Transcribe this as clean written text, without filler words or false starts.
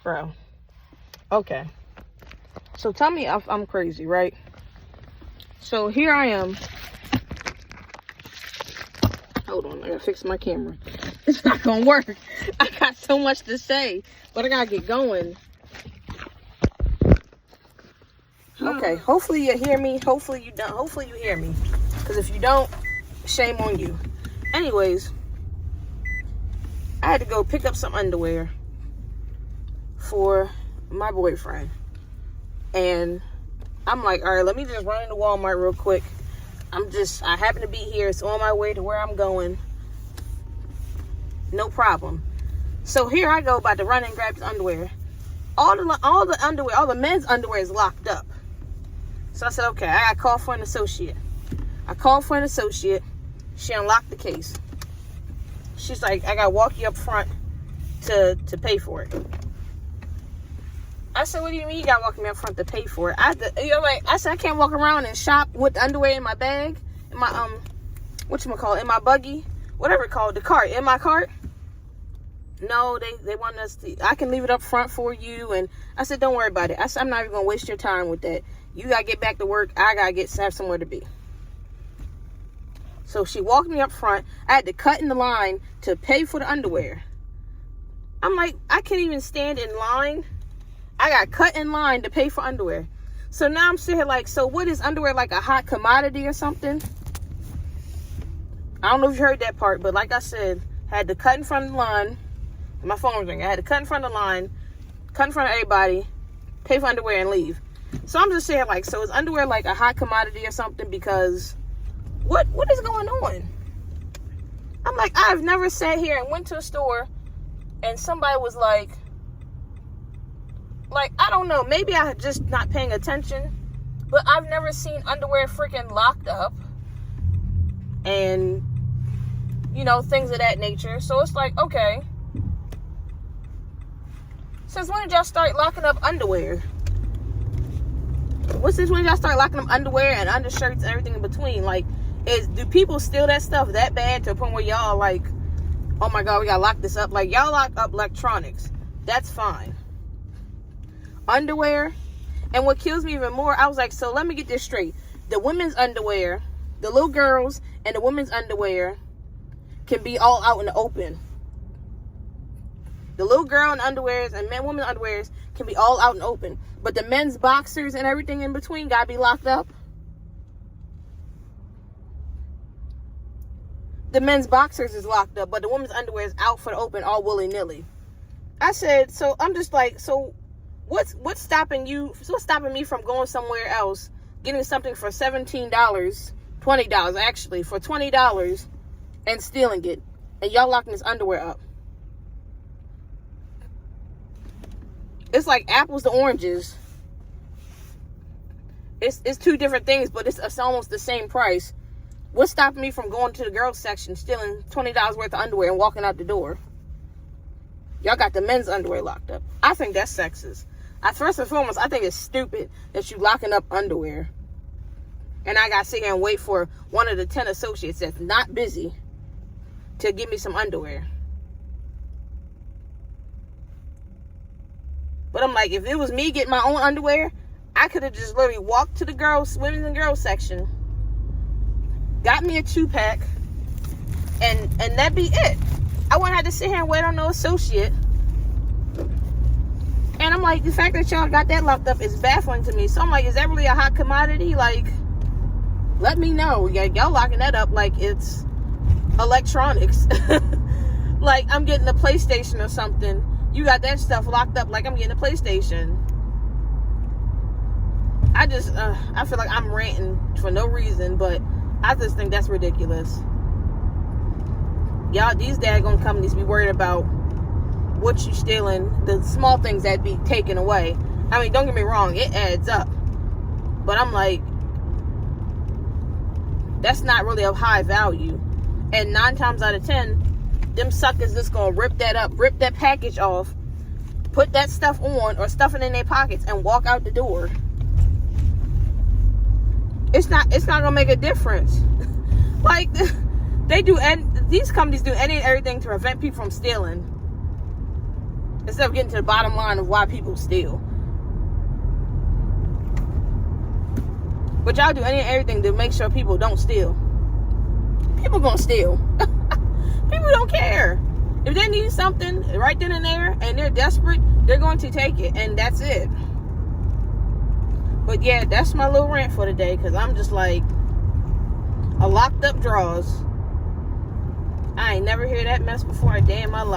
Bro. Okay. So tell me if I'm crazy, right? So here I am. Hold on, I gotta fix my camera. It's not gonna work. I got so much to say, but I gotta get going. Okay, hopefully you hear me. Hopefully you don't. Hopefully you hear me. Because if you don't, shame on you. Anyways, I had to go pick up some underwear for my boyfriend. And I'm like, all right, let me just run into Walmart real quick. I happen to be here. It's on my way to where I'm going. No problem. So here I go, about to run and grab his underwear. All the underwear, all the men's underwear is locked up. So I said, okay, I gotta call for an associate. I called for an associate. She unlocked the case. She's like, I gotta walk you up front to pay for it. I said, what do you mean you gotta walk me up front to pay for it? I said, I can't walk around and shop with the underwear in my bag, in my in my buggy, whatever it's called, the cart, in my cart. No, they want us to, I can leave it up front for you. And I said, don't worry about it. I said, I'm not even gonna waste your time with that. You gotta get back to work. I gotta have somewhere to be. So she walked me up front. I had to cut in the line to pay for the underwear. I'm like, I can't even stand in line. I got cut in line to pay for underwear. So now I'm sitting here like, so what is underwear, like a hot commodity or something? I don't know if you heard that part, but like I said, I had to cut in front of the line. My phone was ringing. I had to cut in front of the line, cut in front of everybody, pay for underwear and leave. So I'm just saying, like, so is underwear like a hot commodity or something? Because what is going on? I'm like, I've never sat here and went to a store and somebody was like, I don't know, maybe I'm just not paying attention, but I've never seen underwear freaking locked up and, things of that nature. So it's like, okay, since when did y'all start locking up underwear? Since when did y'all start locking up underwear and undershirts and everything in between? Like, do people steal that stuff that bad to a point where y'all like, oh my God, we gotta lock this up? Like, y'all lock up electronics. That's fine. Underwear. And what kills me even more, I was like, so let me get this straight. The women's underwear, the little girls and the women's underwear can be all out in the open. The little girl in underwears and women's underwears can be all out and open. But the men's boxers and everything in between gotta be locked up. The men's boxers is locked up, but the women's underwear is out for the open, all willy-nilly. I said, so I'm just like, so what's stopping you? What's stopping me from going somewhere else, getting something for $17, $20 actually, for $20 and stealing it, and y'all locking this underwear up? It's like apples to oranges. It's two different things, but it's almost the same price. What's stopping me from going to the girls section, stealing $20 worth of underwear and walking out the door? Y'all got the men's underwear locked up. I think that's sexist. First and foremost, I think it's stupid that you locking up underwear. And I got to sit here and wait for one of the 10 associates that's not busy to give me some underwear. But I'm like, if it was me getting my own underwear, I could have just literally walked to the women's and girls section, got me a 2-pack, and that'd be it. I wouldn't have to sit here and wait on no associate. And I'm like, the fact that y'all got that locked up is baffling to me. So I'm like, is that really a hot commodity? Like, let me know. Yeah, y'all locking that up like it's electronics. Like I'm getting a PlayStation or something. You got that stuff locked up like I'm getting a PlayStation. I feel like I'm ranting for no reason, but I just think that's ridiculous. Y'all, these daggone companies be worried about what you stealing, the small things that be taken away. I mean, don't get me wrong, it adds up. But I'm like, that's not really of high value. And 9 times out of 10, them suckers just gonna rip that up, rip that package off, put that stuff on or stuff it in their pockets and walk out the door. It's not gonna make a difference. Like, they do, and these companies do any and everything to prevent people from stealing. Instead of getting to the bottom line of why people steal. But y'all do any and everything to make sure people don't steal. People gonna steal. People don't care. If they need something right then and there and they're desperate, they're going to take it, and that's it. But yeah, that's my little rant for today, because I'm just like, a locked up drawers. I ain't never heard that mess before a day in my life.